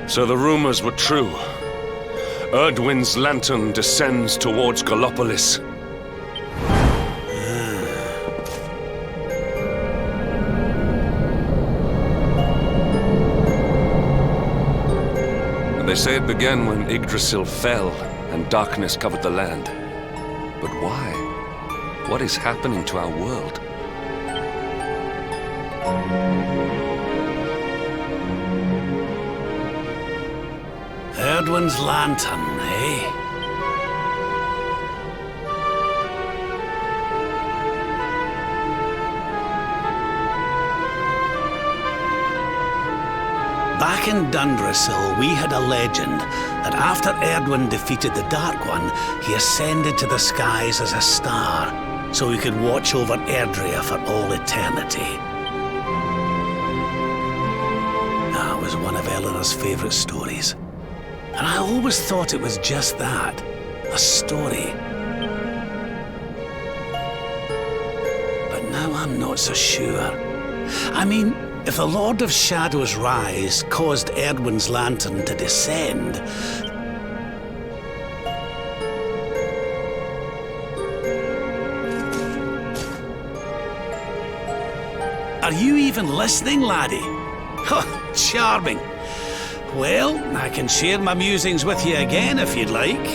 So the rumors were true. Erdwin's lantern descends towards Gallopolis. They say it began when Yggdrasil fell and darkness covered the land. But why? What is happening to our world? Erdwin's lantern, eh? Back in Dundrasil, we had a legend that after Erdwin defeated the Dark One, he ascended to the skies as a star, so he could watch over Erdrea for all eternity. That was one of Eleanor's favorite stories. And I always thought it was just that, a story. But now I'm not so sure. I mean, if the Lord of Shadow's rise caused Erdwin's lantern to descend, are you even listening, laddie? Oh, charming. Well, I can share my musings with you again if you'd like.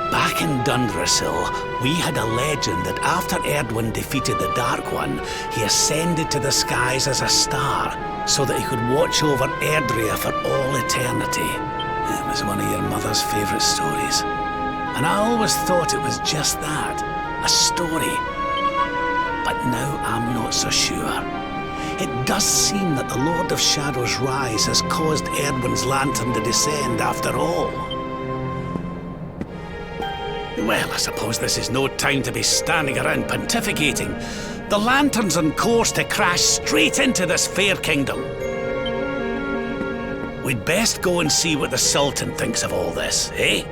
Back in Dundrasil, we had a legend that after Erdwin defeated the Dark One, he ascended to the skies as a star, so that he could watch over Erdrea for all eternity. It was one of your mother's favorite stories. And I always thought it was just that, a story. But now I'm not so sure. It does seem that the Lord of Shadow's rise has caused Erdwin's lantern to descend after all. Well, I suppose this is no time to be standing around pontificating. The lantern's on course to crash straight into this fair kingdom. We'd best go and see what the Sultan thinks of all this, eh?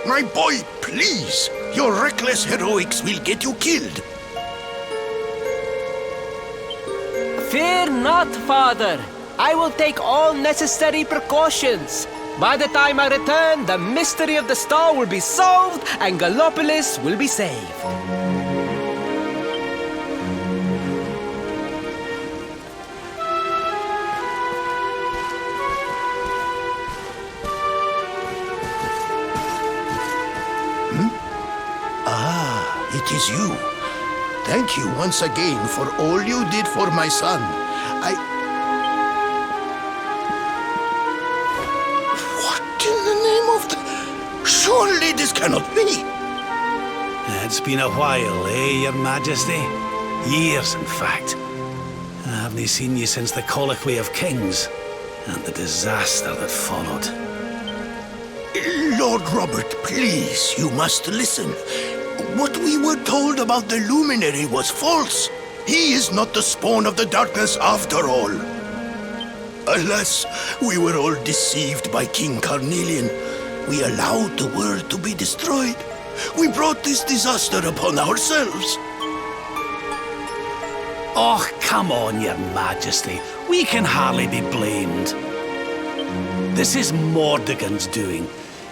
My boy, please! Your reckless heroics will get you killed! Fear not, father! I will take all necessary precautions. By the time I return, the mystery of the star will be solved and Gallopolis will be saved. It is you. Thank you once again for all you did for my son. What in the name of the... Surely this cannot be! It's been a while, eh, Your Majesty? Years, in fact. I haven't seen you since the Colloquy of Kings, and the disaster that followed. Lord Robert, please, you must listen. What we were told about the Luminary was false. He is not the spawn of the darkness after all. Alas, we were all deceived by King Carnelian. We allowed the world to be destroyed. We brought this disaster upon ourselves. Oh, come on, Your Majesty. We can hardly be blamed. This is Mordegon's doing.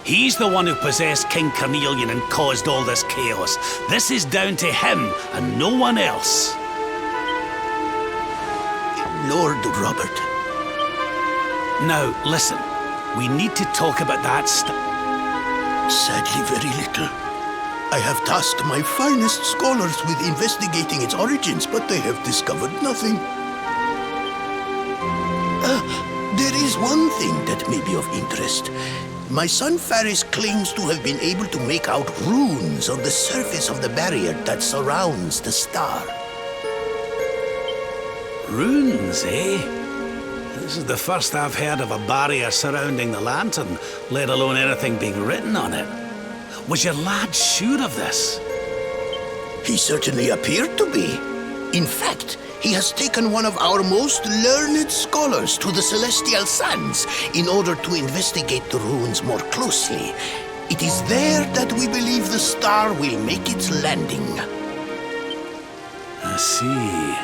He's the one who possessed King Carnelian and caused all this chaos. This is down to him and no one else. Lord Robert. Now, listen. We need to talk about that stuff. Sadly, very little. I have tasked my finest scholars with investigating its origins, but they have discovered nothing. There is one thing that may be of interest. My son Faris claims to have been able to make out runes on the surface of the barrier that surrounds the star. Runes, eh? This is the first I've heard of a barrier surrounding the lantern, let alone anything being written on it. Was your lad sure of this? He certainly appeared to be. In fact, he has taken one of our most learned scholars to the Celestial Sands in order to investigate the runes more closely. It is there that we believe the star will make its landing. I see.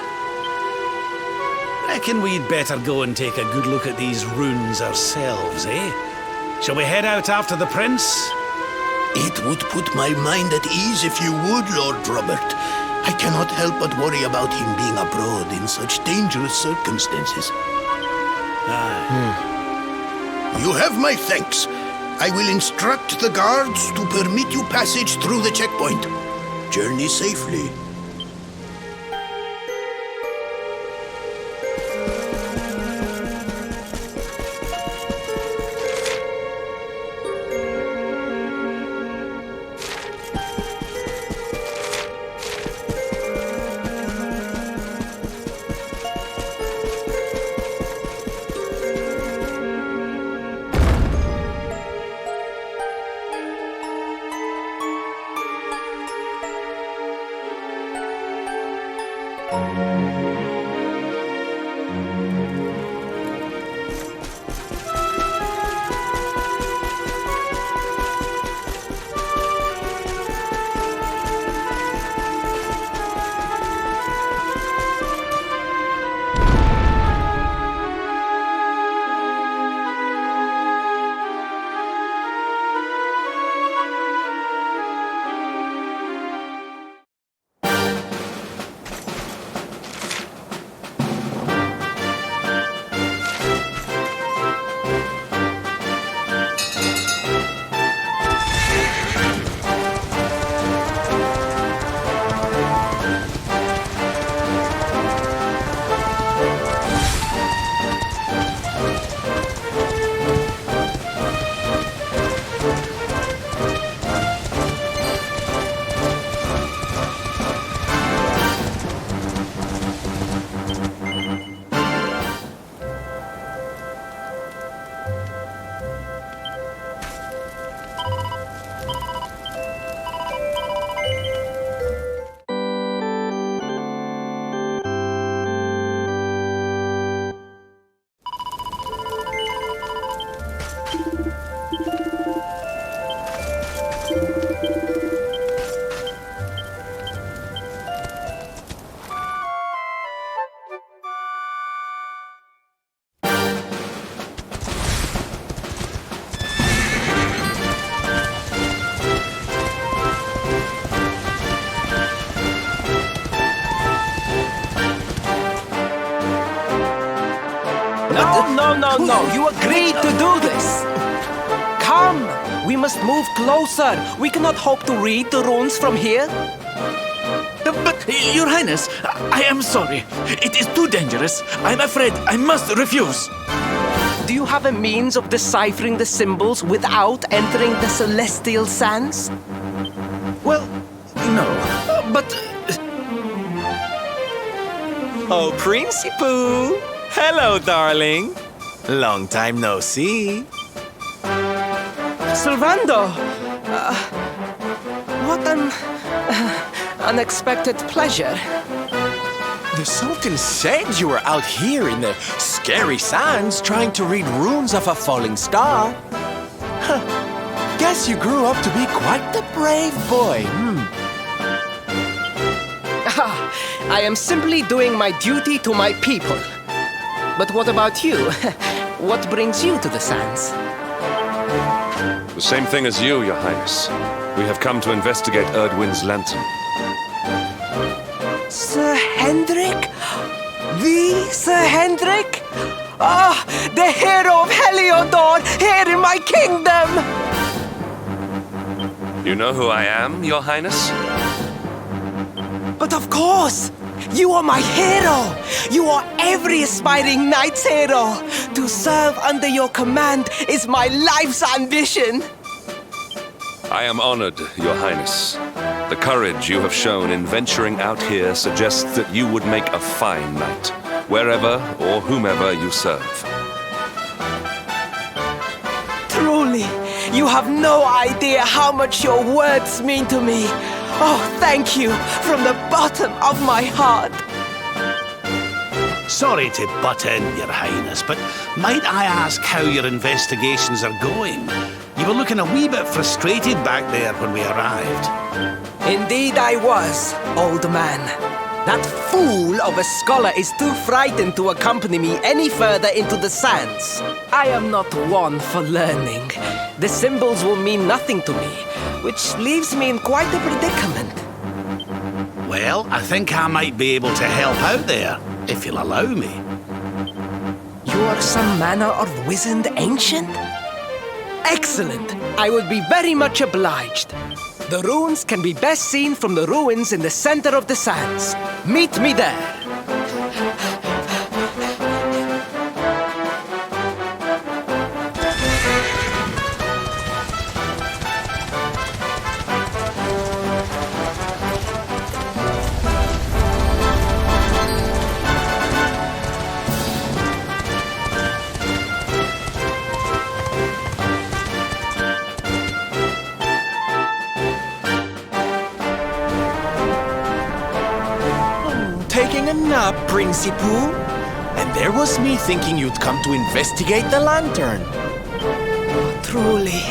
Reckon we'd better go and take a good look at these runes ourselves, eh? Shall we head out after the prince? It would put my mind at ease if you would, Lord Robert. I cannot help but worry about him being abroad in such dangerous circumstances. You have my thanks. I will instruct the guards to permit you passage through the checkpoint. Journey safely. No, you agreed to do this. Come, we must move closer. We cannot hope to read the runes from here. But, Your Highness, I am sorry. It is too dangerous. I'm afraid I must refuse. Do you have a means of deciphering the symbols without entering the Celestial Sands? Well, no, but... Oh, Princey Pooh! Hello, darling. Long time no see. Servando! What an unexpected pleasure. The Sultan said you were out here in the scary sands trying to read runes of a falling star. Huh. Guess you grew up to be quite the brave boy, I am simply doing my duty to my people. But what about you? What brings you to the sands? The same thing as you, Your Highness. We have come to investigate Erdwin's lantern. Sir Hendrik? The Sir Hendrik? Ah, the hero of Heliodor, here in my kingdom! You know who I am, Your Highness? But of course! You are my hero! You are every aspiring knight's hero! To serve under your command is my life's ambition! I am honored, Your Highness. The courage you have shown in venturing out here suggests that you would make a fine knight, wherever or whomever you serve. Truly, you have no idea how much your words mean to me. Oh, thank you from the bottom of my heart. Sorry to butt in, Your Highness, but might I ask how your investigations are going? You were looking a wee bit frustrated back there when we arrived. Indeed I was, old man. That fool of a scholar is too frightened to accompany me any further into the sands. I am not one for learning. The symbols will mean nothing to me, which leaves me in quite a predicament. Well, I think I might be able to help out there, if you'll allow me. You are some manner of wizened ancient? Excellent! I would be very much obliged. The runes can be best seen from the ruins in the center of the sands. Meet me there. Taking a nap, Principal? And there was me thinking you'd come to investigate the lantern. Truly,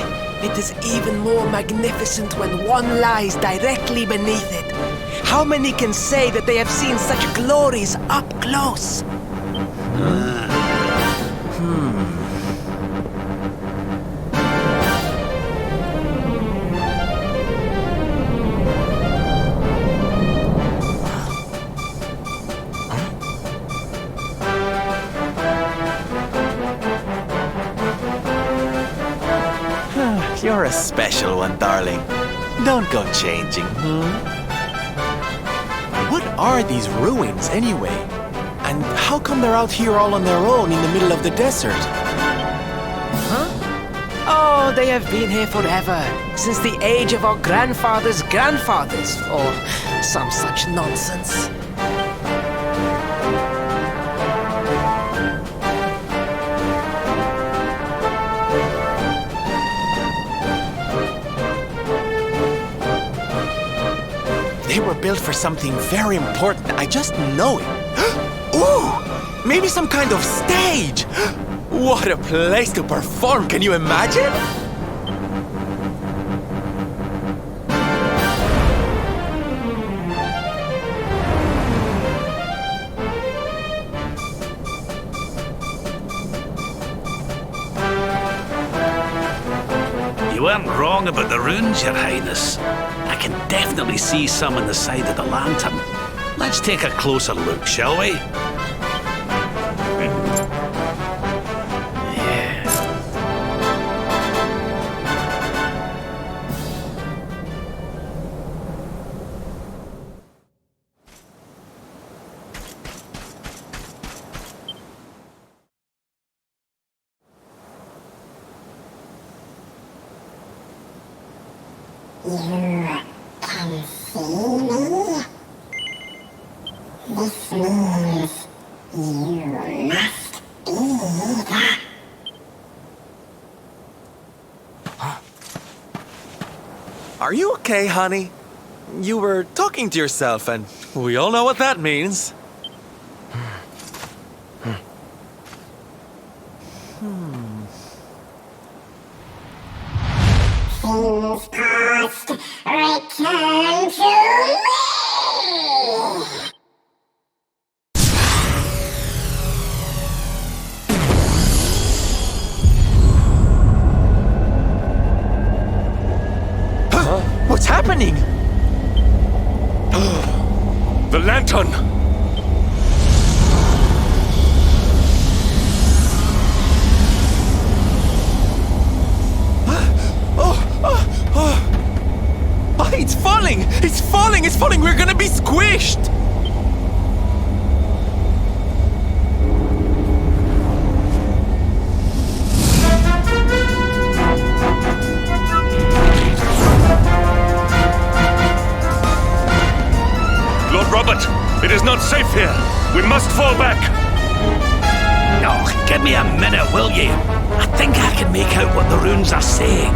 it is even more magnificent when one lies directly beneath it. How many can say that they have seen such glories up close? You're a special one, darling. Don't go changing, What are these ruins, anyway? And how come they're out here all on their own in the middle of the desert? Oh, they have been here forever, since the age of our grandfathers' grandfathers, or some such nonsense. They were built for something very important. I just know it. Ooh! Maybe some kind of stage! What a place to perform! Can you imagine? You weren't wrong about the runes, Your Highness. I can definitely see some on the side of the lantern. Let's take a closer look, shall we? You can see me? This means you must be the... Are you okay, honey? You were talking to yourself, and we all know what that means. Things past, return to me! The lantern! Oh, it's falling! It's falling! It's falling! We're gonna be squished! Lord Robert, it is not safe here. We must fall back. Oh, give me a minute, will you? I think I can make out what the runes are saying.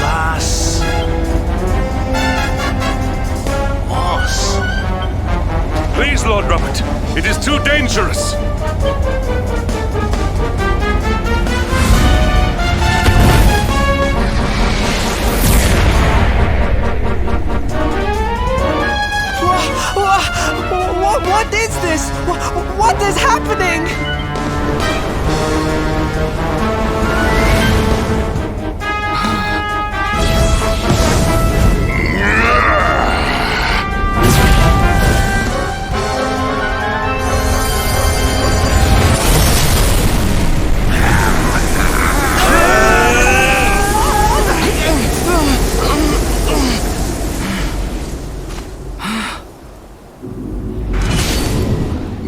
Las... Moss. Please, Lord Robert, it is too dangerous. What is this? What is happening?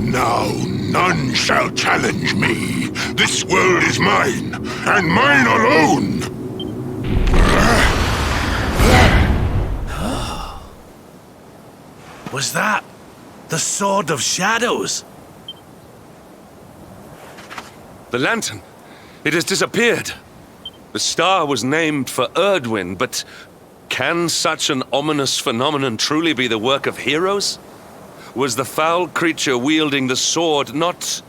Now none shall challenge me. This world is mine, and mine alone. Was that the Sword of Shadows? The lantern. It has disappeared. The star was named for Erdwin, but can such an ominous phenomenon truly be the work of heroes? Was the foul creature wielding the sword not...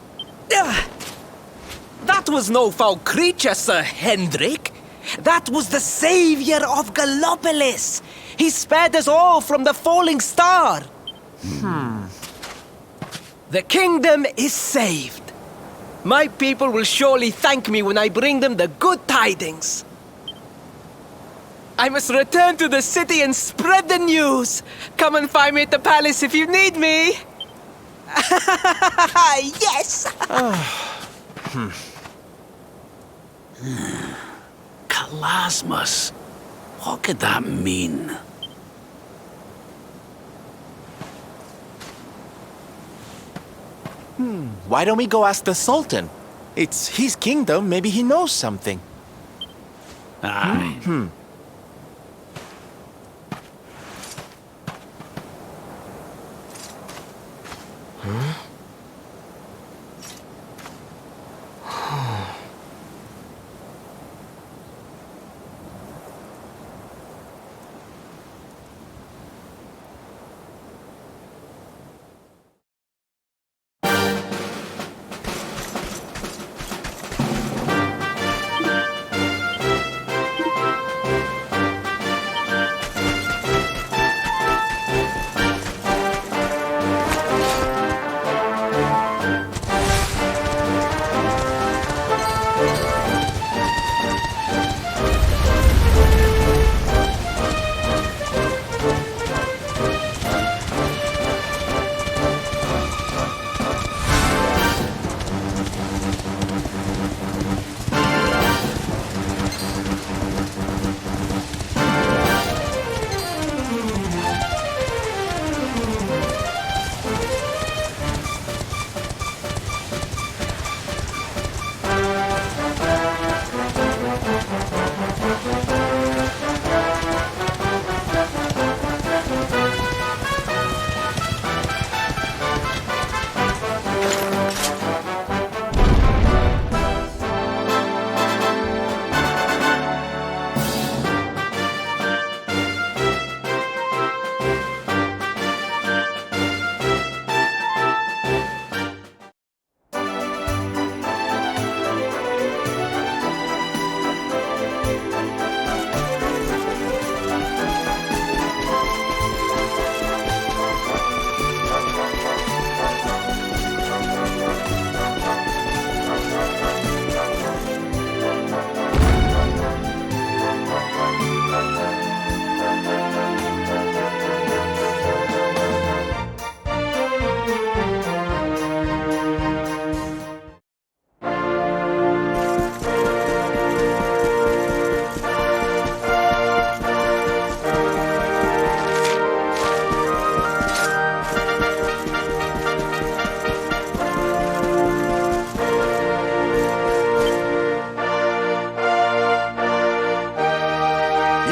That was no foul creature, Sir Hendrik. That was the savior of Gallopolis. He spared us all from the falling star. The kingdom is saved. My people will surely thank me when I bring them the good tidings. I must return to the city and spread the news. Come and find me at the palace if you need me. Yes! Kalasmus. What could that mean? Why don't we go ask the Sultan? It's his kingdom, maybe he knows something. Aye.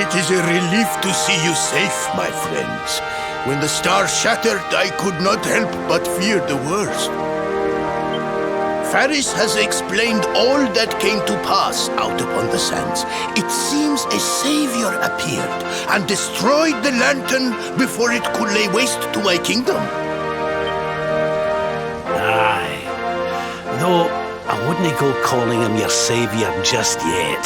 It is a relief to see you safe, my friends. When the star shattered, I could not help but fear the worst. Faris has explained all that came to pass out upon the sands. It seems a savior appeared and destroyed the lantern before it could lay waste to my kingdom. Aye. Though I wouldn't go calling him your savior just yet.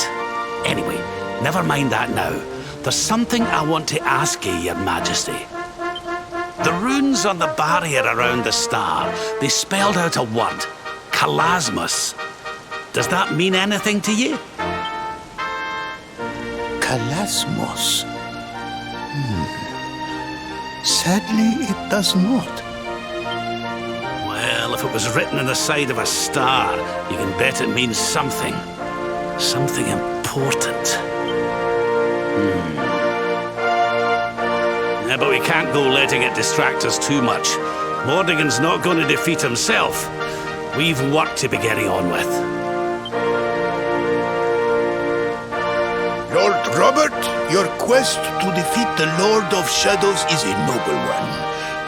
Anyway, never mind that now. There's something I want to ask you, Your Majesty. The runes on the barrier around the star, they spelled out a word. Kalasmus. Does that mean anything to you? Kalasmos. Sadly, it does not. Well, if it was written on the side of a star, you can bet it means something. Something important. Yeah, but we can't go letting it distract us too much. Mordigan's not going to defeat himself. We've work to be getting on with. Lord Robert, your quest to defeat the Lord of Shadows is a noble one.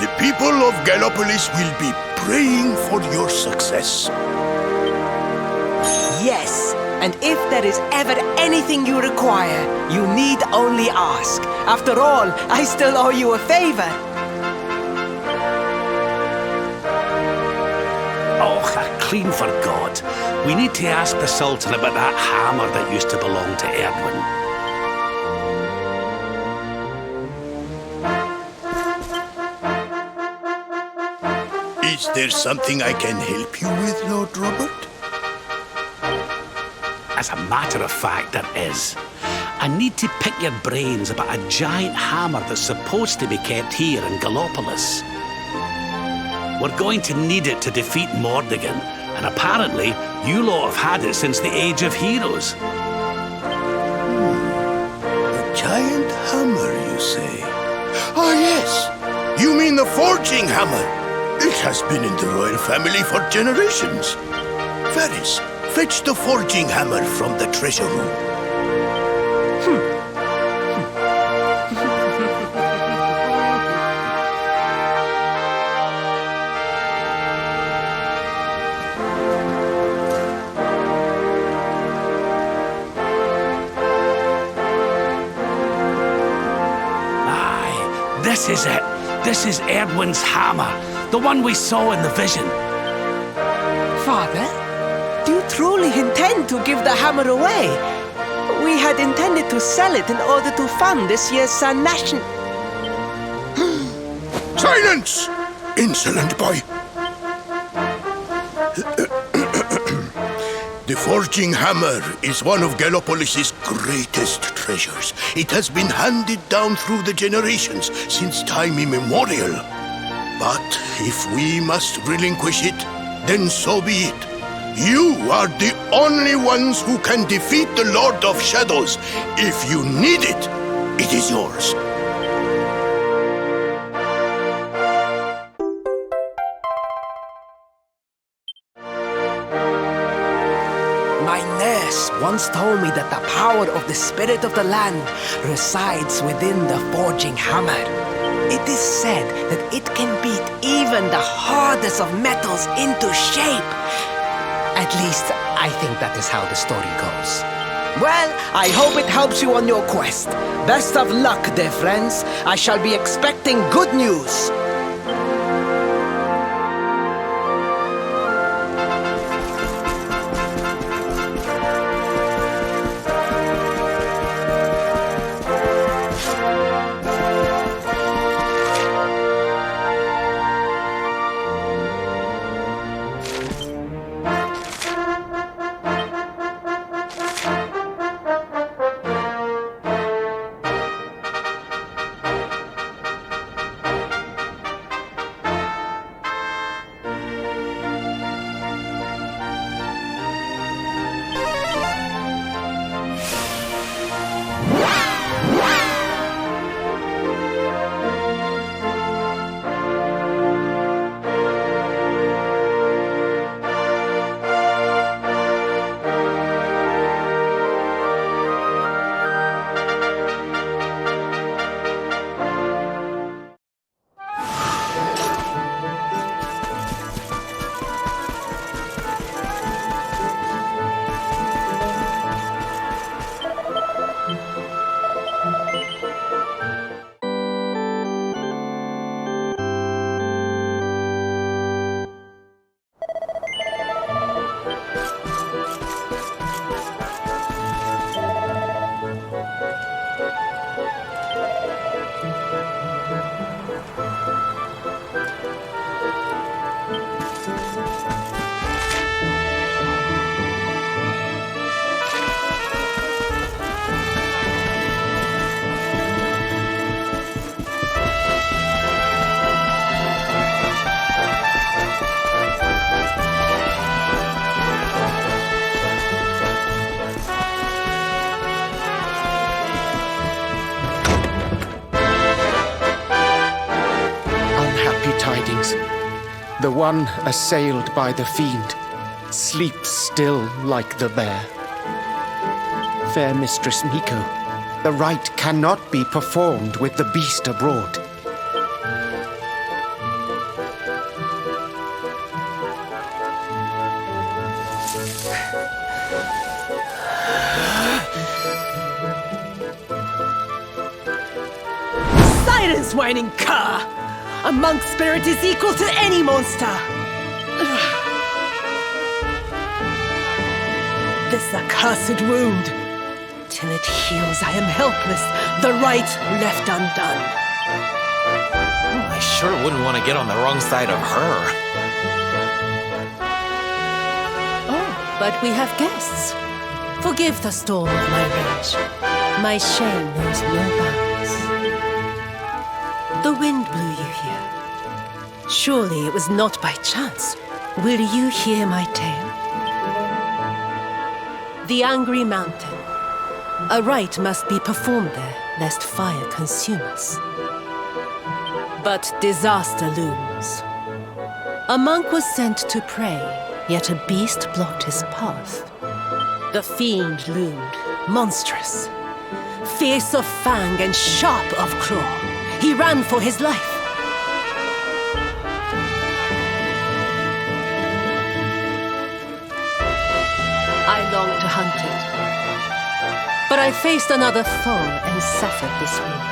The people of Gallopolis will be praying for your success. Yes, and if there is ever anything you require, you need only ask. After all, I still owe you a favor. Oh, I clean forgot. We need to ask the Sultan about that hammer that used to belong to Erdwin. Is there something I can help you with, Lord Robert? As a matter of fact, there is. I need to pick your brains about a giant hammer that's supposed to be kept here in Gallopolis. We're going to need it to defeat Mordigan, and apparently you lot have had it since the Age of Heroes. A giant hammer, you say? Ah, yes! You mean the forging hammer? It has been in the royal family for generations. Faris, fetch the forging hammer from the treasure room. This is it. This is Erdwin's hammer, the one we saw in the vision. Father, do you truly intend to give the hammer away? We had intended to sell it in order to fund this year's Sun Nation. Silence! Insolent boy! The forging hammer is one of Gallopolis' greatest treasures. It has been handed down through the generations since time immemorial. But if we must relinquish it, then so be it. You are the only ones who can defeat the Lord of Shadows. If you need it, it is yours. My nurse once told me that the power of the spirit of the land resides within the forging hammer. It is said that it can beat even the hardest of metals into shape. At least, I think that is how the story goes. Well, I hope it helps you on your quest. Best of luck, dear friends. I shall be expecting good news. mountains. The one assailed by the fiend sleeps still like the bear. Fair Mistress Miko, the rite cannot be performed with the beast abroad. Silence, whining cur! A monk's spirit is equal to any monster! This accursed wound. Till it heals, I am helpless, the right left undone. I sure wouldn't want to get on the wrong side of her. Oh, but we have guests. Forgive the storm of my rage. My shame knows no bounds. The wind blew you here. Surely it was not by chance. Will you hear my tale? The Angry Mountain. A rite must be performed there, lest fire consume us. But disaster looms. A monk was sent to pray, yet a beast blocked his path. The fiend loomed, monstrous. Fierce of fang and sharp of claw, he ran for his life. I longed to hunt it. But I faced another foe and suffered this wound.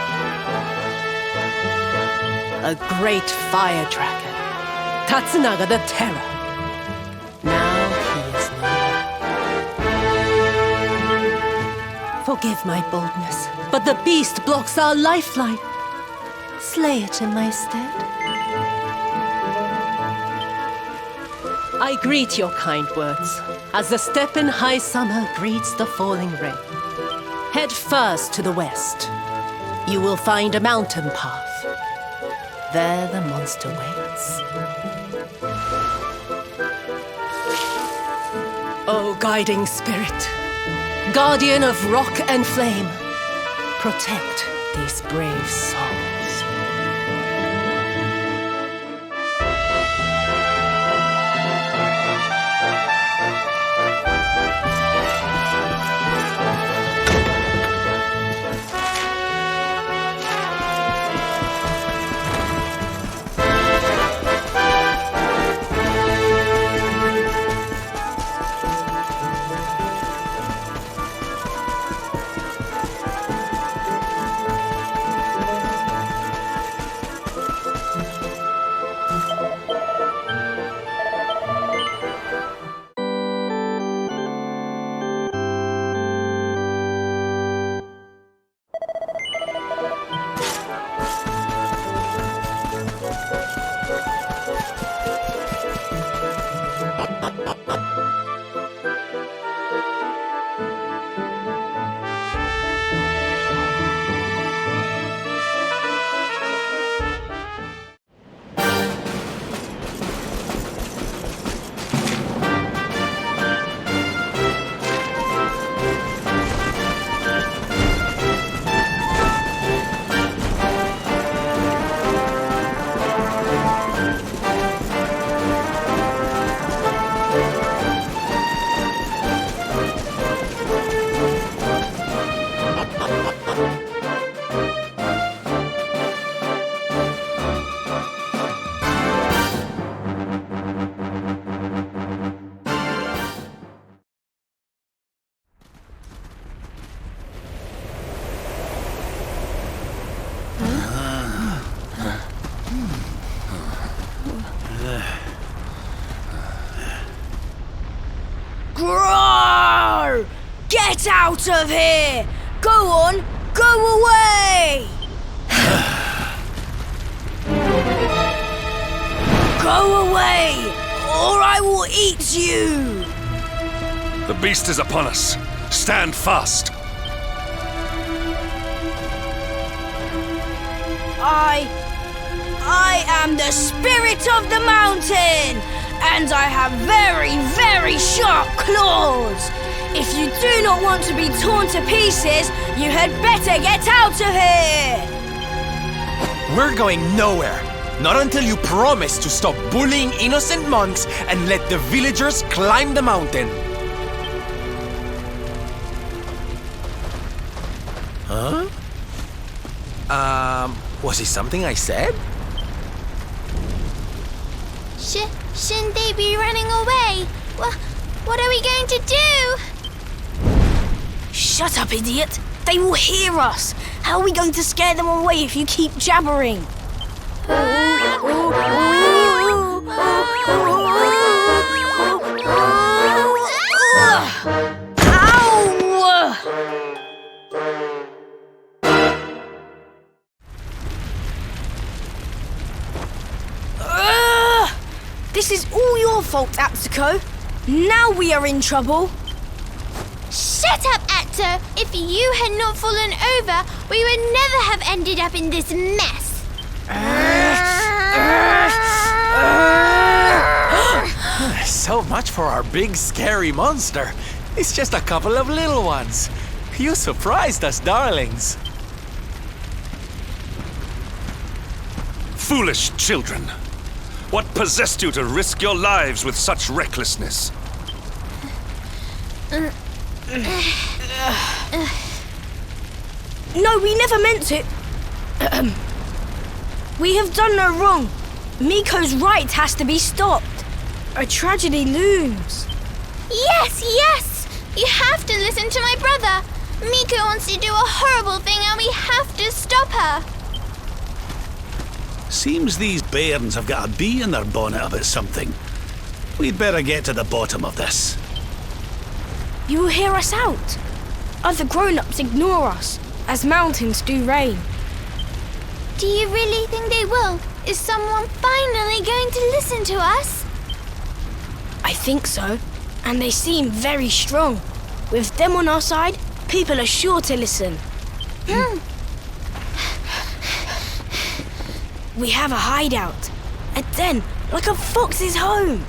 A great fire dragon, Tatsunaga the Terror. Now he is no more. Forgive my boldness, but the beast blocks our lifeline. Slay it in my stead. I greet your kind words, as the steppe in high summer greets the falling rain. Head first to the west. You will find a mountain path. There the monster waits. O guiding spirit, guardian of rock and flame, protect these brave souls. Roar! Get out of here! Go on, go away! Go away, or I will eat you! The beast is upon us. Stand fast. I am the spirit of the mountain, and I have very, very sharp claws. If you do not want to be torn to pieces, you had better get out of here. We're going nowhere. Not until you promise to stop bullying innocent monks and let the villagers climb the mountain. Huh? Was it something I said? Shouldn't they be running away? What are we going to do? Shut up, idiot! They will hear us! How are we going to scare them away if you keep jabbering? This is all your fault, Xcagegame. Now we are in trouble. Shut up, Atto! If you had not fallen over, we would never have ended up in this mess. So much for our big scary monster. It's just a couple of little ones. You surprised us, darlings. Foolish children! What possessed you to risk your lives with such recklessness? No, we never meant it. We have done no wrong. Miko's right has to be stopped. A tragedy looms. Yes! You have to listen to my brother. Miko wants to do a horrible thing and we have to stop her. Seems these bairns have got a bee in their bonnet about something. We'd better get to the bottom of this. You will hear us out. Other grown-ups ignore us, as mountains do rain. Do you really think they will? Is someone finally going to listen to us? I think so, and they seem very strong. With them on our side, people are sure to listen. We have a hideout, a den, like a fox's home.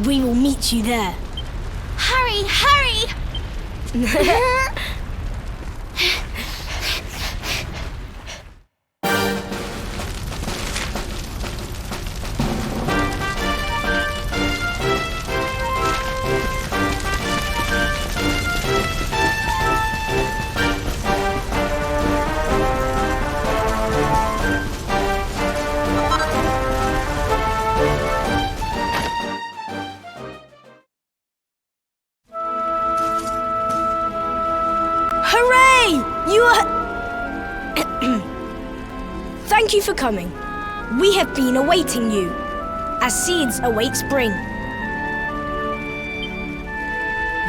We will meet you there. Hurry! Hooray! You are... Thank you for coming. We have been awaiting you, as seeds await spring.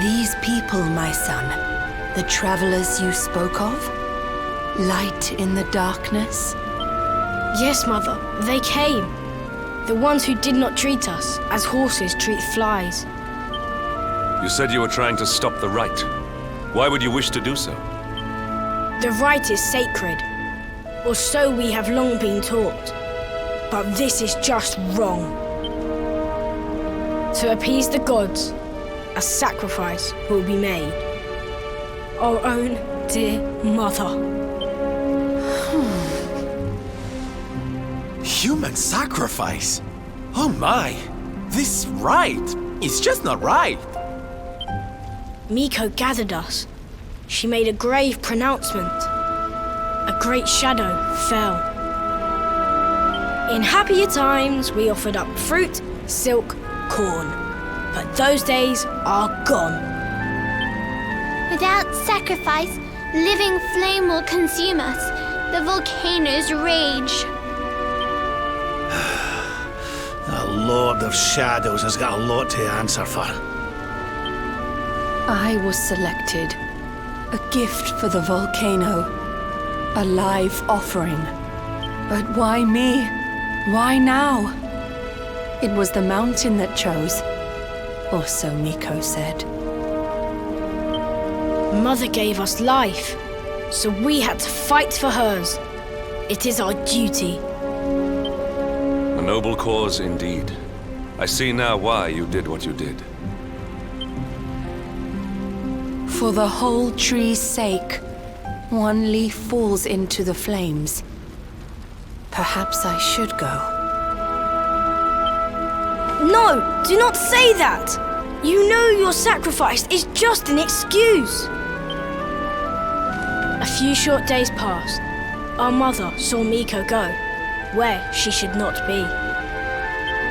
These people, my son, the travelers you spoke of? Light in the darkness? Yes, Mother, they came. The ones who did not treat us as horses treat flies. You said you were trying to stop the rite. Why would you wish to do so? The rite is sacred, or so we have long been taught. But this is just wrong. To appease the gods, a sacrifice will be made. Our own dear mother. Human sacrifice? Oh my! This rite is just not right. Miko gathered us. She made a grave pronouncement. A great shadow fell. In happier times, we offered up fruit, silk, corn. But those days are gone. Without sacrifice, living flame will consume us. The volcanoes rage. The Lord of Shadows has got a lot to answer for. I was selected. A gift for the volcano. A live offering. But why me? Why now? It was the mountain that chose. Or so Miko said. Mother gave us life, so we had to fight for hers. It is our duty. A noble cause indeed. I see now why you did what you did. For the whole tree's sake, one leaf falls into the flames. Perhaps I should go. No, do not say that! You know your sacrifice is just an excuse. A few short days passed. Our mother saw Miko go, where she should not be.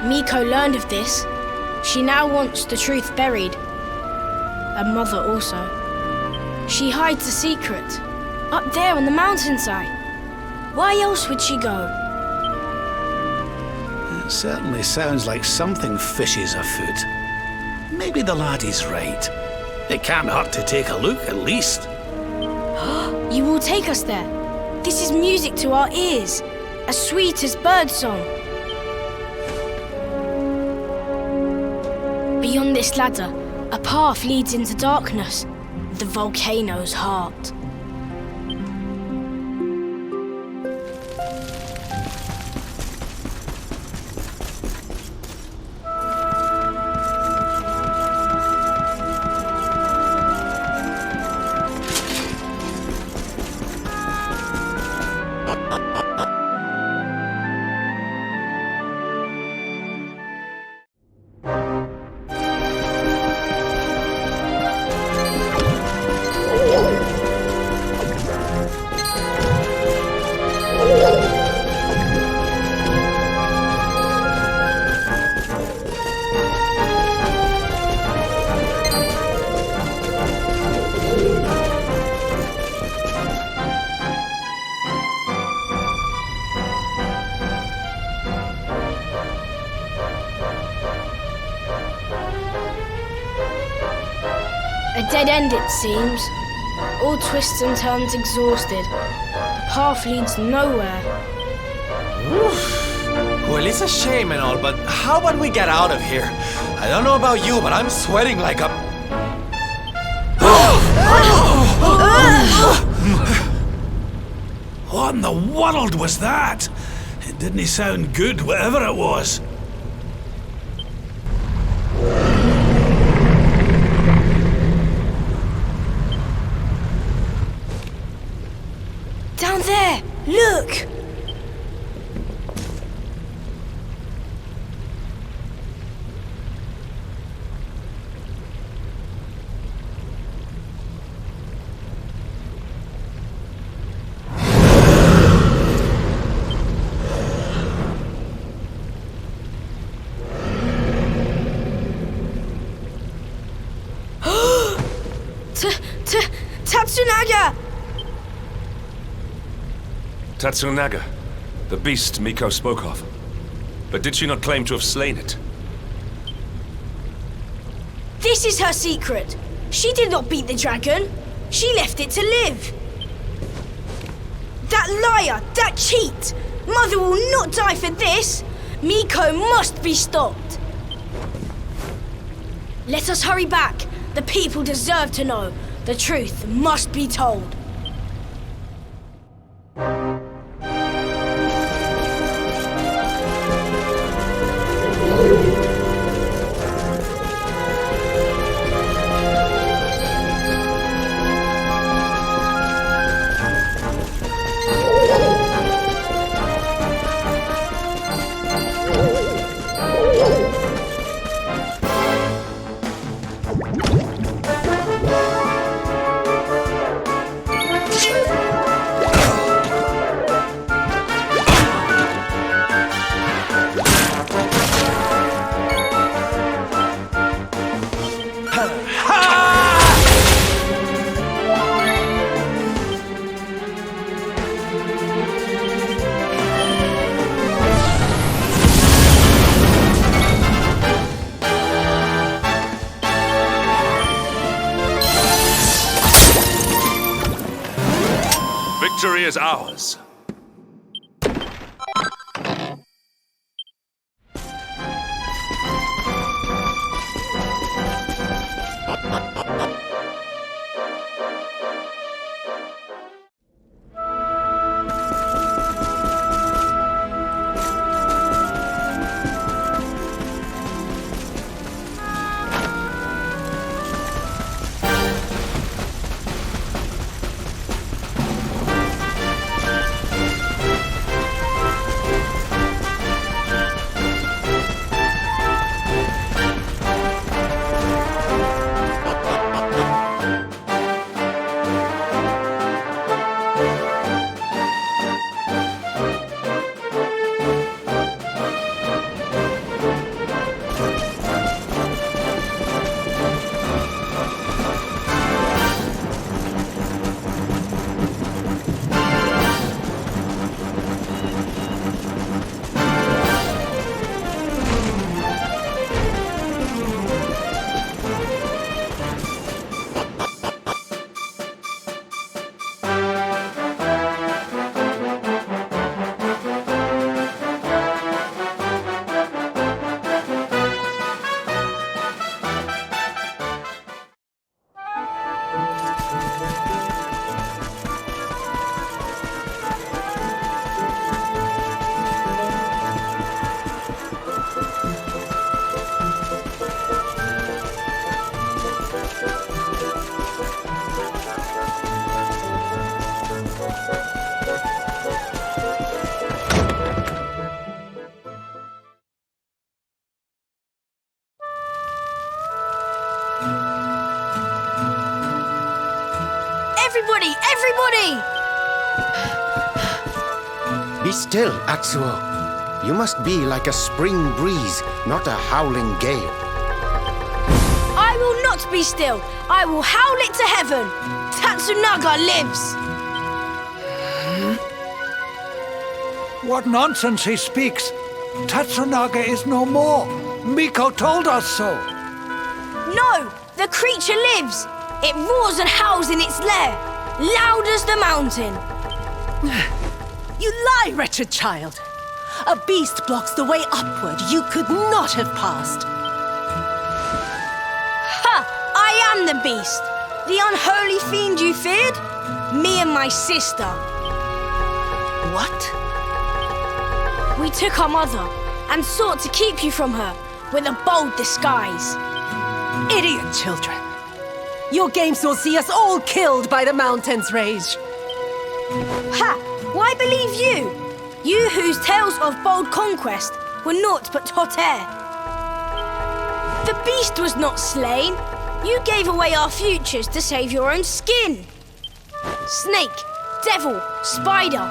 Miko learned of this. She now wants the truth buried. And mother also. She hides a secret, up there on the mountainside. Why else would she go? It certainly sounds like something fishy is afoot. Maybe the laddie's right. It can't hurt to take a look, at least. You will take us there. This is music to our ears, as sweet as birdsong. Beyond this ladder, a path leads into darkness, the volcano's heart. A dead end, it seems. All twists and turns exhausted. The path leads nowhere. Well, it's a shame and all, but how about we get out of here? I don't know about you, but I'm sweating like a... What in the world was that? It didn't sound good, whatever it was. Down there! Look! Tatsunaga! Tatsunaga, the beast Miko spoke of. But did she not claim to have slain it? This is her secret. She did not beat the dragon. She left it to live. That liar! That cheat! Mother will not die for this! Miko must be stopped! Let us hurry back. The people deserve to know. The truth must be told. Victory is ours. Hey, everybody! Be still, Atsuo. You must be like a spring breeze, not a howling gale. I will not be still. I will howl it to heaven. Tatsunaga lives. What nonsense he speaks! Tatsunaga is no more! Miko told us so! No! The creature lives! It roars and howls in its lair, loud as the mountain. You lie, wretched child! A beast blocks the way upward you could not have passed. Ha! I am the beast! The unholy fiend you feared? Me and my sister. What? We took our mother and sought to keep you from her with a bold disguise. Idiot children! Your games will see us all killed by the mountain's rage. Ha! Why believe you? You whose tales of bold conquest were naught but hot air. The beast was not slain. You gave away our futures to save your own skin. Snake, devil, spider,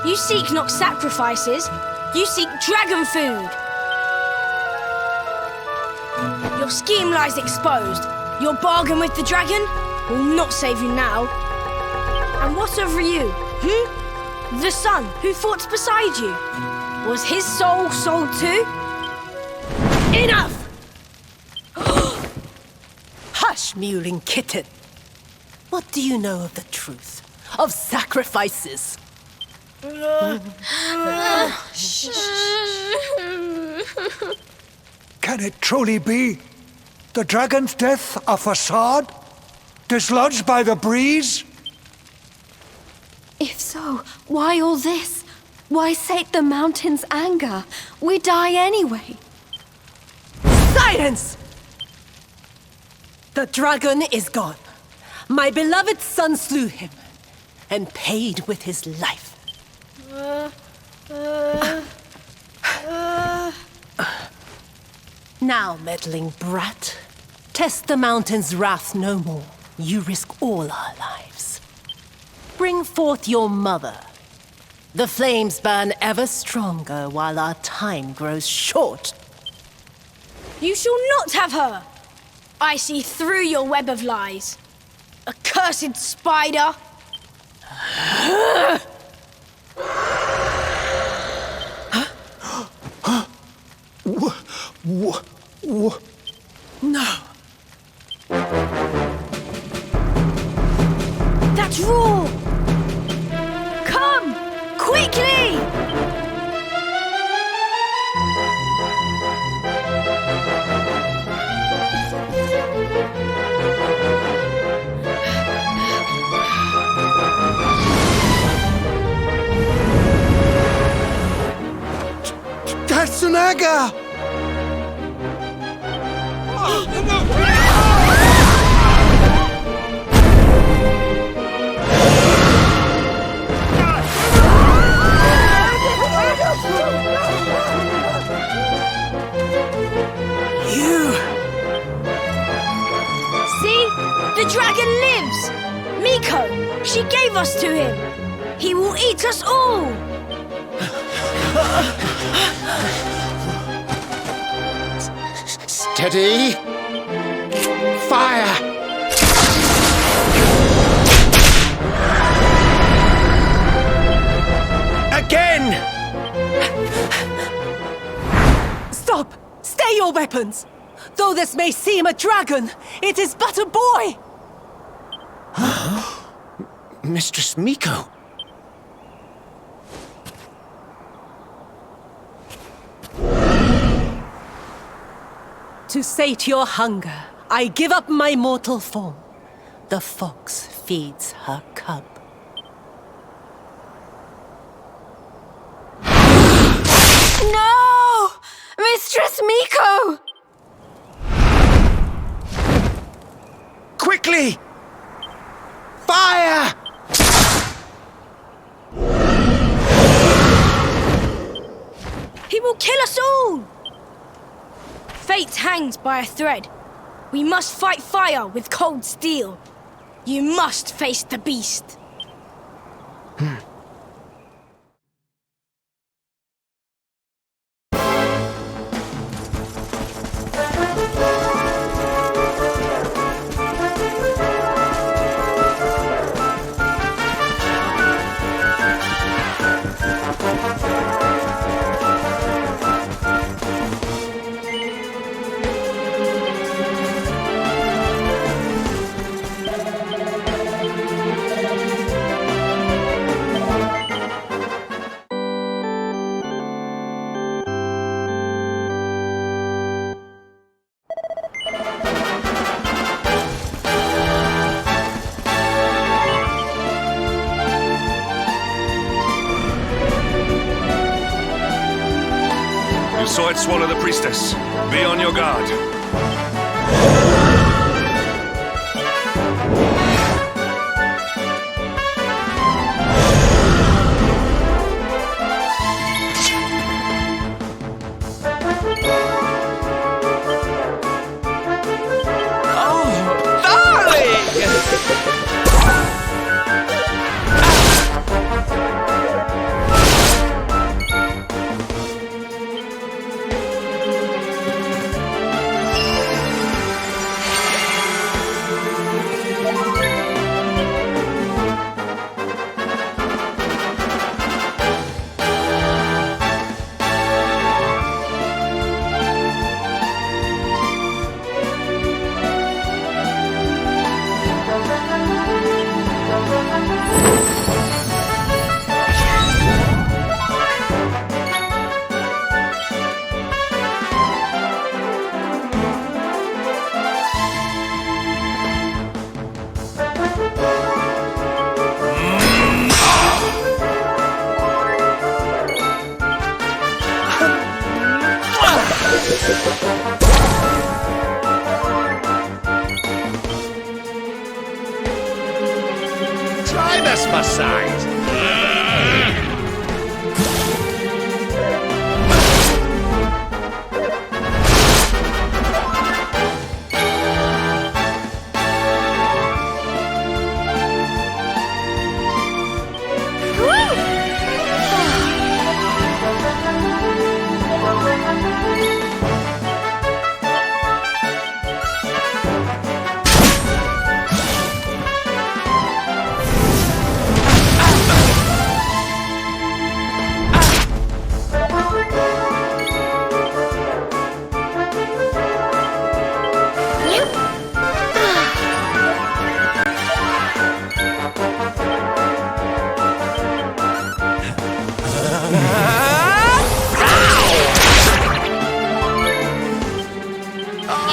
you seek not sacrifices. You seek dragon food! Your scheme lies exposed. Your bargain with the dragon will not save you now. And what of you? The son who fought beside you? Was his soul sold too? Enough! Hush, mewling kitten. What do you know of the truth? Of sacrifices? Can it truly be? The dragon's death a facade? Dislodged by the breeze? If so, why all this? Why sate the mountain's anger? We die anyway. Silence! The dragon is gone. My beloved son slew him and paid with his life. Now, meddling brat, test the mountain's wrath no more. You risk all our lives. Bring forth your mother. The flames burn ever stronger while our time grows short. You shall not have her! I see through your web of lies. Accursed spider! No. That's raw! Come! Quickly! Tatsunaga! See? The dragon lives! Miko! She gave us to him! He will eat us all! Steady! Fire! Again! Stop! Stay your weapons! Though this may seem a dragon, it is but a boy! Mistress Miko! To sate your hunger, I give up my mortal form. The fox feeds her cub. No! Mistress Miko! Quickly! Fire! He will kill us all! Fate hangs by a thread. We must fight fire with cold steel. You must face the beast. You saw it swallow the priestess. Be on your guard. Oh, darling! Try this for size.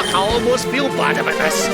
I almost feel bad about this.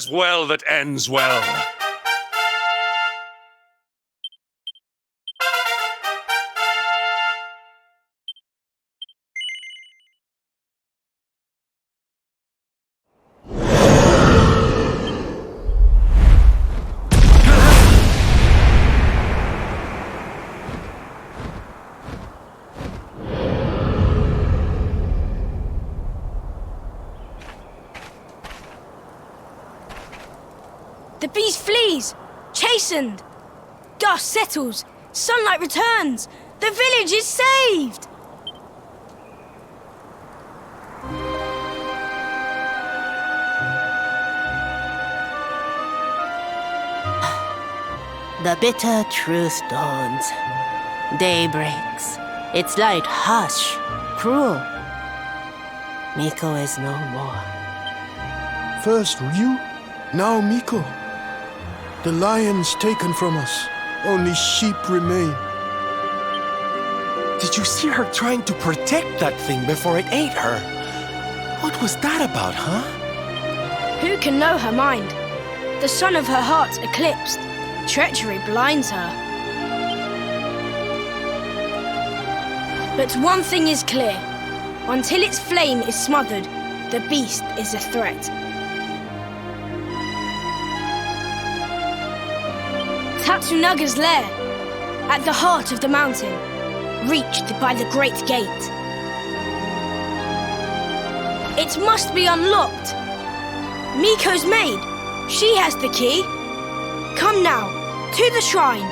as well that ends well. The beast flees! Chastened! Dust settles! Sunlight returns! The village is saved! The bitter truth dawns. Day breaks. Its light harsh, cruel. Miko is no more. First Ryu, now Miko. The lion's taken from us. Only sheep remain. Did you see her trying to protect that thing before it ate her? What was that about, huh? Who can know her mind? The sun of her heart eclipsed. Treachery blinds her. But one thing is clear. Until its flame is smothered, the beast is a threat. Tatsunaga's lair, at the heart of the mountain, reached by the great gate. It must be unlocked. Miko's maid, she has the key. Come now, to the shrine.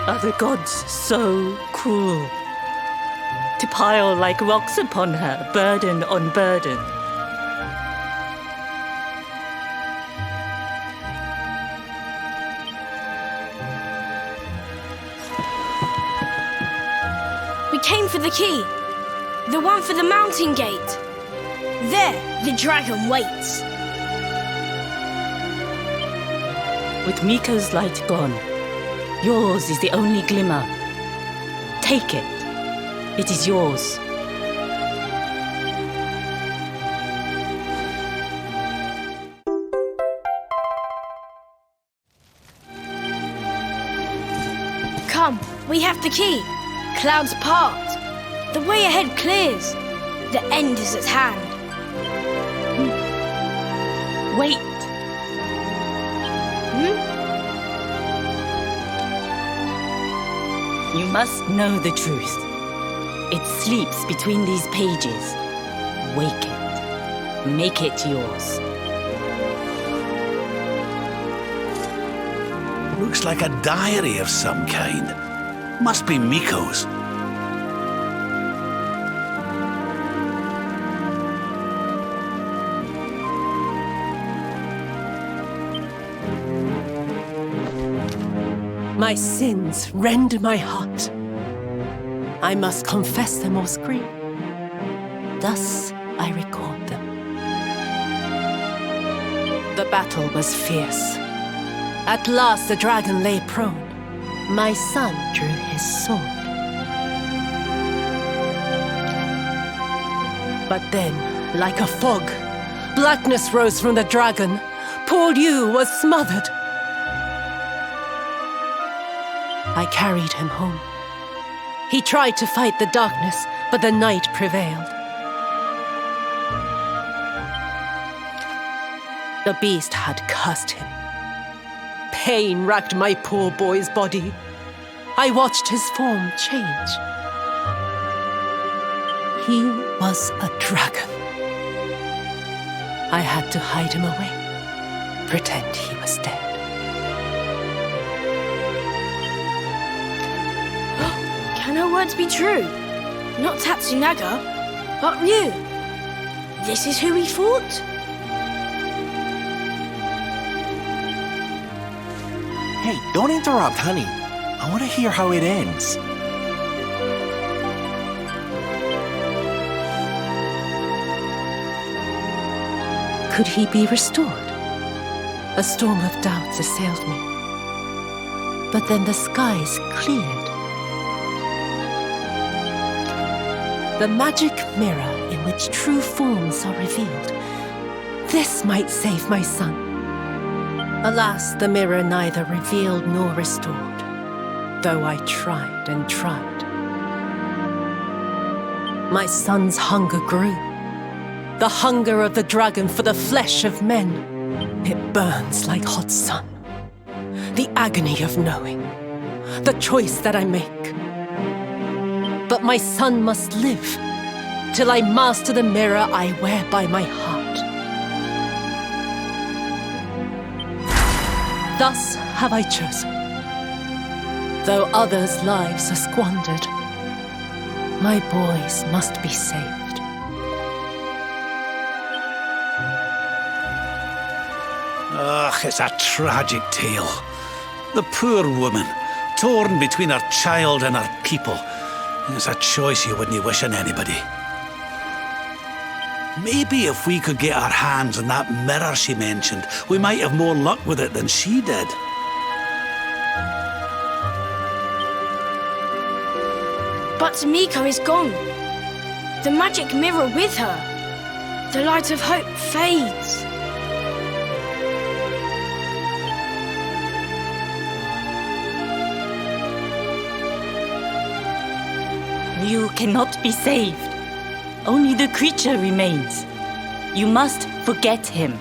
Are the gods so cruel? To pile like rocks upon her, burden on burden. We came for the key. The one for the mountain gate. There, the dragon waits. With Miko's light gone, yours is the only glimmer. Take it. It is yours. Come, we have the key. Clouds part. The way ahead clears. The end is at hand. Wait. You must know the truth. It sleeps between these pages. Wake it. Make it yours. Looks like a diary of some kind. Must be Miko's. My sins rend my heart. I must confess them or scream. Thus I record them. The battle was fierce. At last the dragon lay prone. My son drew his sword. But then, like a fog, blackness rose from the dragon. Poor Yu was smothered. I carried him home. He tried to fight the darkness, but the night prevailed. The beast had cursed him. Pain racked my poor boy's body. I watched his form change. He was a dragon. I had to hide him away, pretend he was dead. Can her words be true? Not Tatsunaga, but Ryu. This is who he fought? Hey, don't interrupt, honey. I want to hear how it ends. Could he be restored? A storm of doubts assailed me. But then the skies cleared. The magic mirror in which true forms are revealed. This might save my son. Alas, the mirror neither revealed nor restored, though I tried and tried. My son's hunger grew. The hunger of the dragon for the flesh of men. It burns like hot sun. The agony of knowing. The choice that I make. But my son must live, till I master the mirror I wear by my heart. Thus have I chosen. Though others' lives are squandered, my boys must be saved. Ugh, it's a tragic tale. The poor woman, torn between her child and her people. It's a choice you wouldn't wish on anybody. Maybe if we could get our hands on that mirror she mentioned, we might have more luck with it than she did. But Miko is gone. The magic mirror with her. The light of hope fades. You cannot be saved. Only the creature remains. You must forget him.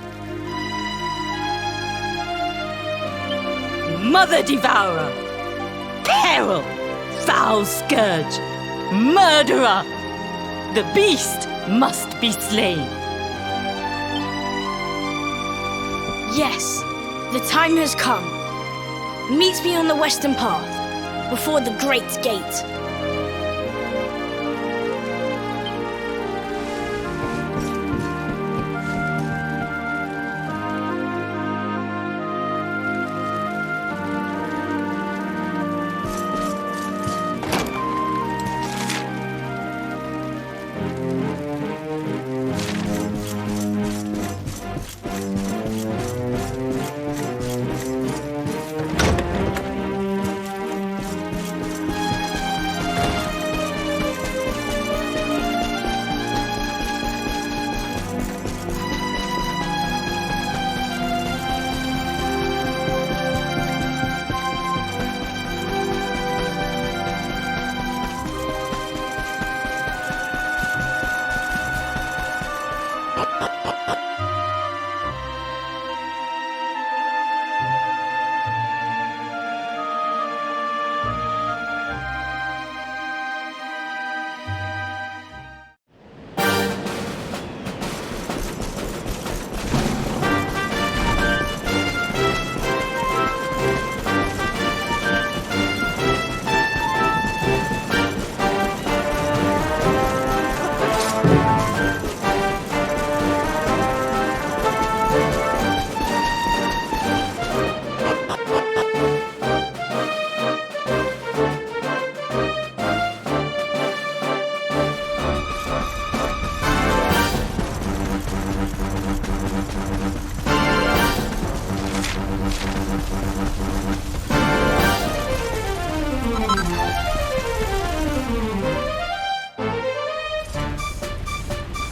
Mother Devourer! Peril! Foul Scourge! Murderer! The beast must be slain. Yes, the time has come. Meet me on the western path, before the great gate.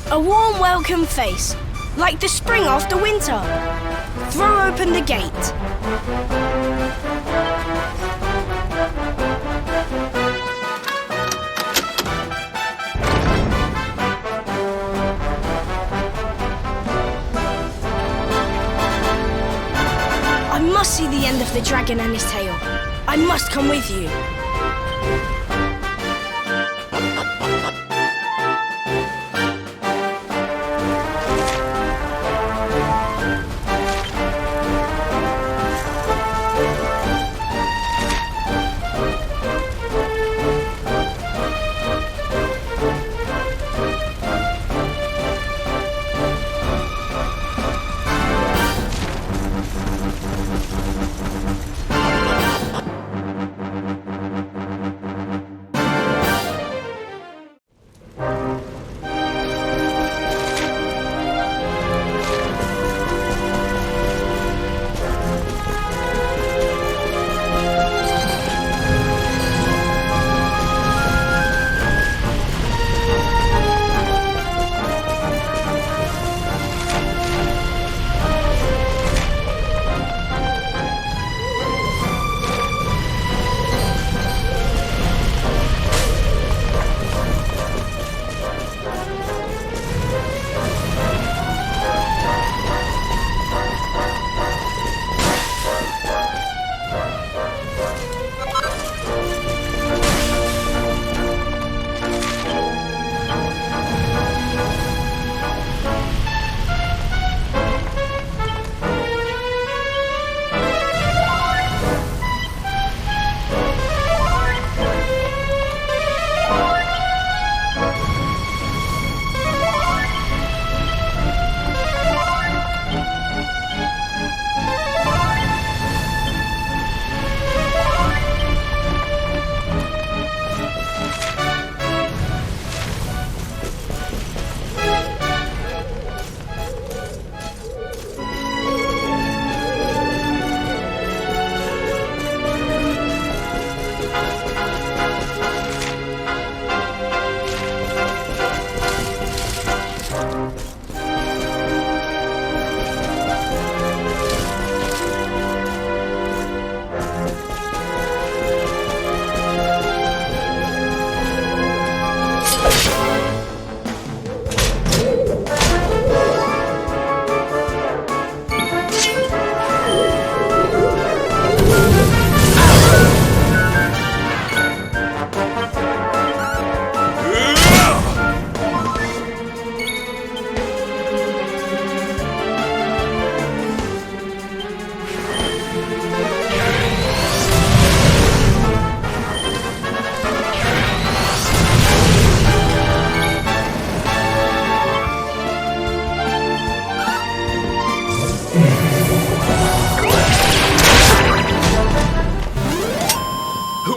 A warm welcome face, like the spring after winter. Throw open the gate. I must see the end of the dragon and his tail. I must come with you.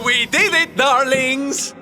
We did it, darlings!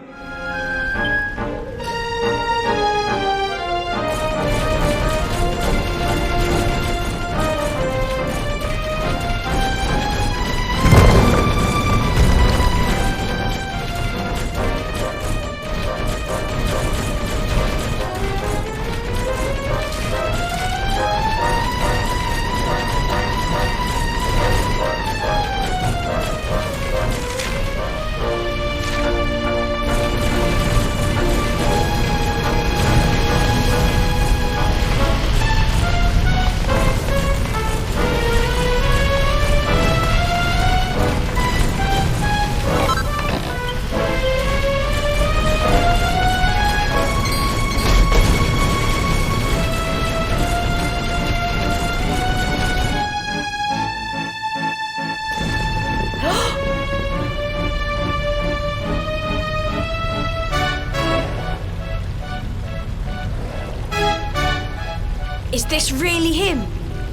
Is this really him?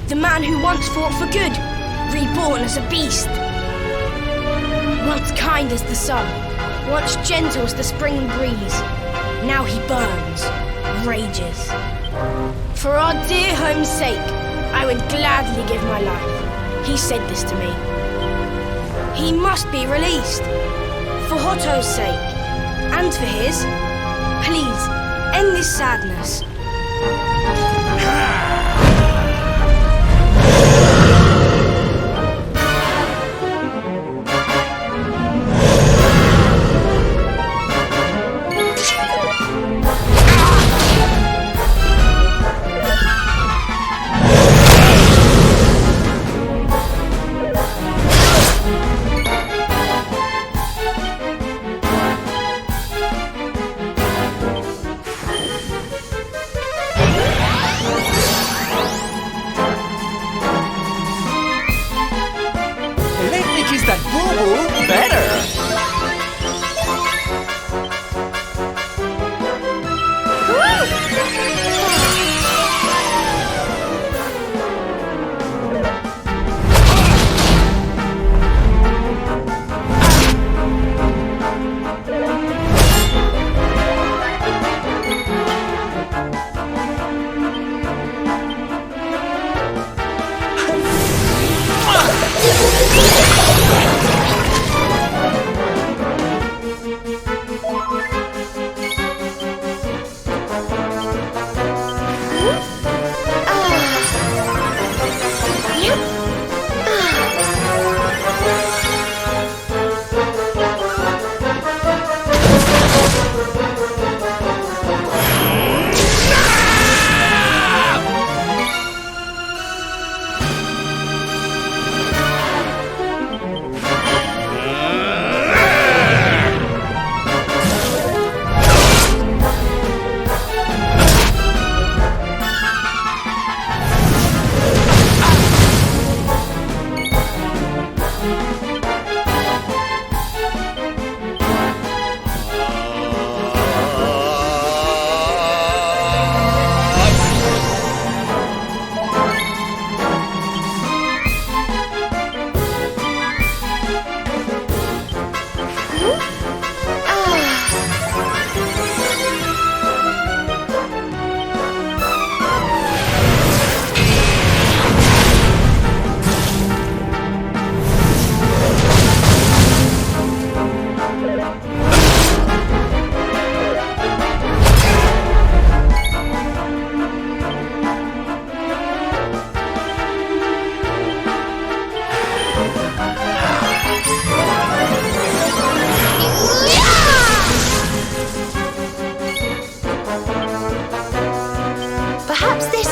The man who once fought for good, reborn as a beast? Once kind as the sun, once gentle as the spring breeze, now he burns, rages. For our dear home's sake, I would gladly give my life. He said this to me. He must be released. For Hotto's sake, and for his. Please, end this sadness.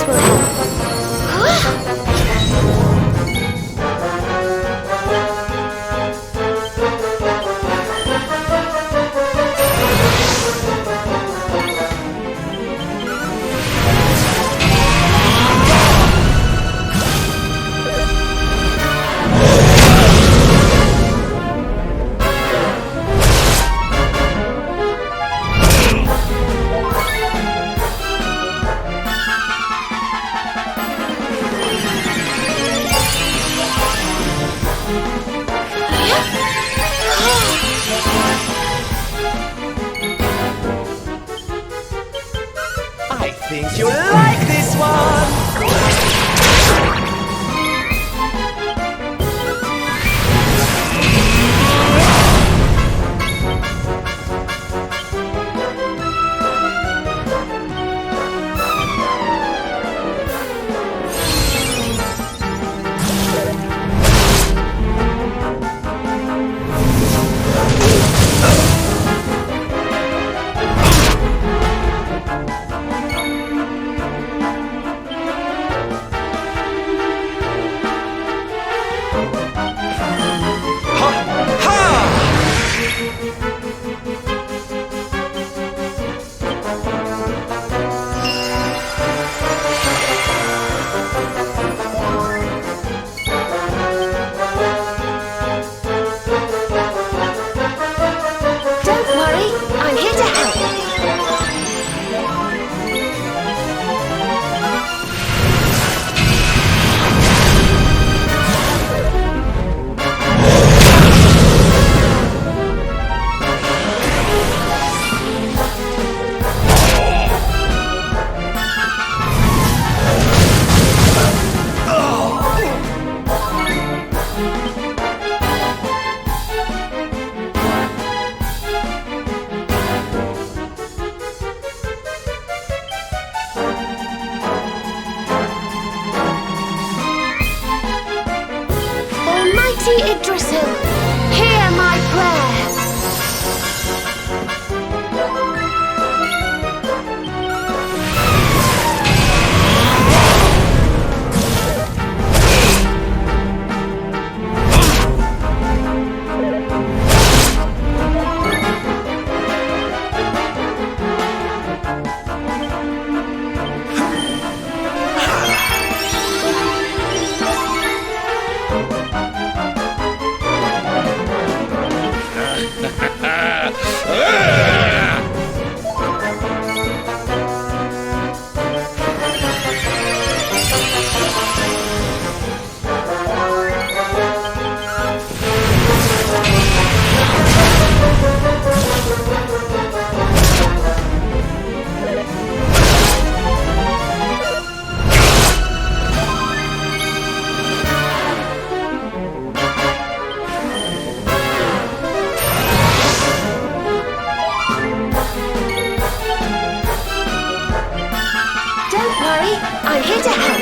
This will help. I think you'll like this one! Yggdrasil, hear my prayer. I'm here to help.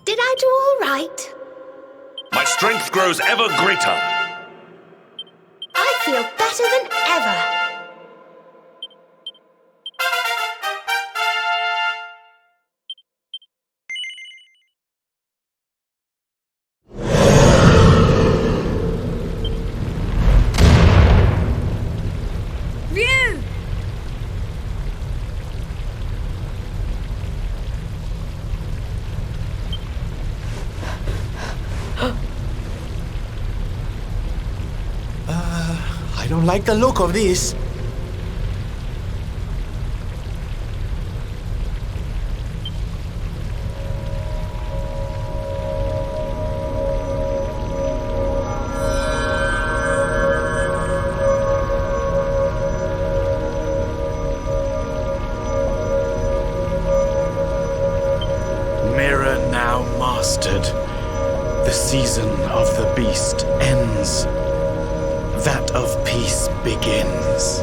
Did I do all right? My strength grows ever greater. I feel better than ever. Ryu! I don't like the look of this. The season of the beast ends. That of peace begins.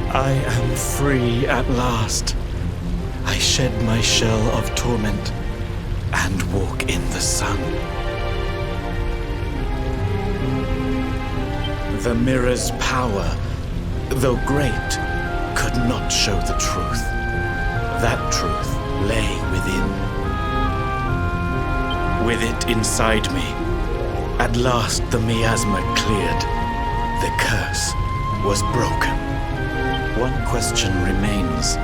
I am free at last. I shed my shell of torment and walk in the sun. The mirror's power, though great, could not show the truth. That truth lay within. With it inside me, at last the miasma cleared. The curse was broken. One question remains.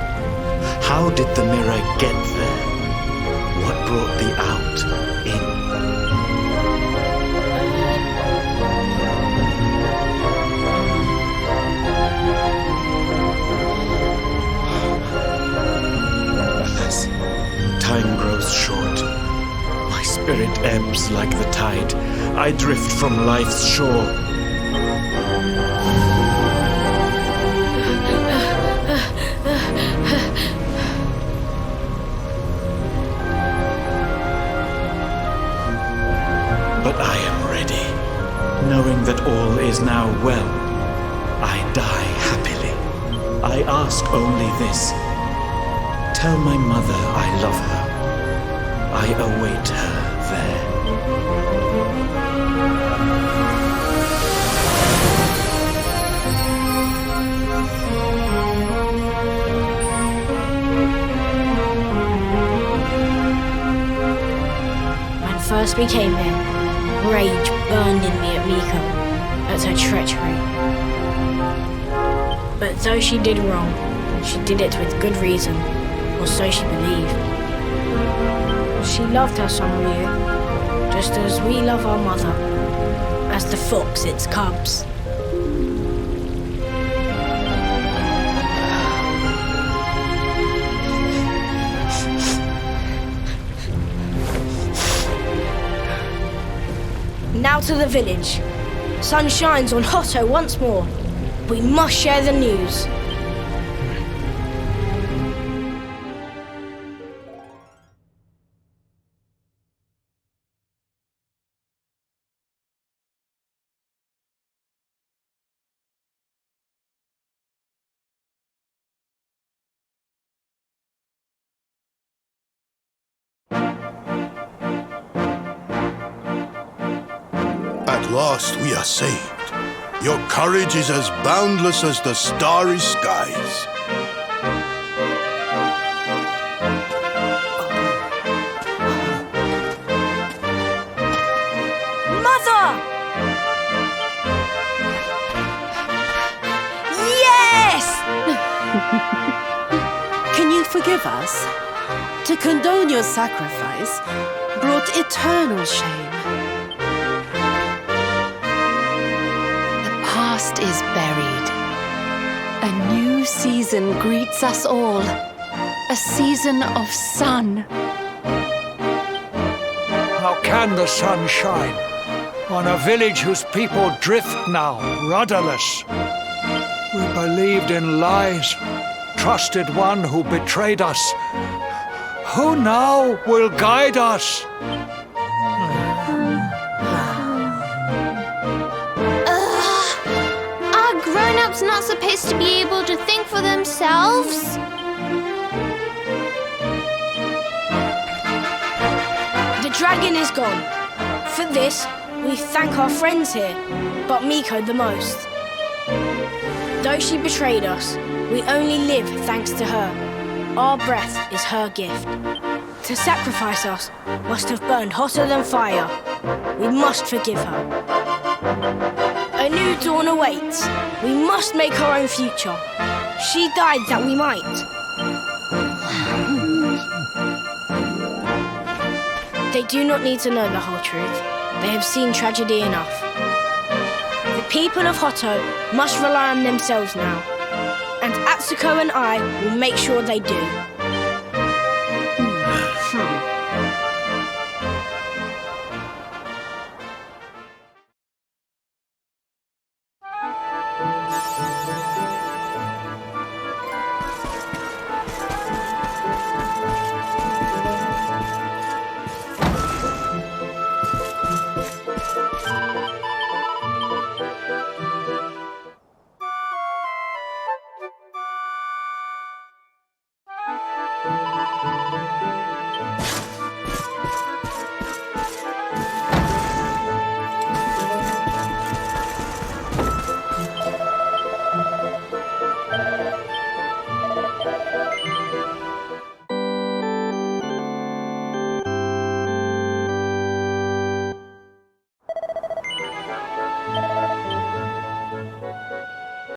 How did the mirror get there? What brought the out in? As time grows short, my spirit ebbs like the tide. I drift from life's shore. But I am ready, knowing that all is now well. I die happily. I ask only this. Tell my mother I love her. I await her there. When first we came here, rage burned in me at Miko, at her treachery. But though she did wrong, she did it with good reason, or so she believed. She loved her son Ryu, just as we love our mother, as the fox its cubs. Now to the village. Sun shines on Hotto once more. We must share the news. At last we are saved. Your courage is as boundless as the starry skies. Mother! Yes! Can you forgive us? To condone your sacrifice brought eternal shame. Past is buried. A new season greets us all. A season of sun. How can the sun shine on a village whose people drift now, rudderless? We believed in lies, trusted one who betrayed us. Who now will guide us? Grown-ups not supposed to be able to think for themselves? The dragon is gone. For this, we thank our friends here, but Miko the most. Though she betrayed us, we only live thanks to her. Our breath is her gift. To sacrifice us must have burned hotter than fire. We must forgive her. A new dawn awaits. We must make our own future. She died that we might. They do not need to know the whole truth. They have seen tragedy enough. The people of Hotto must rely on themselves now. And Atsuko and I will make sure they do.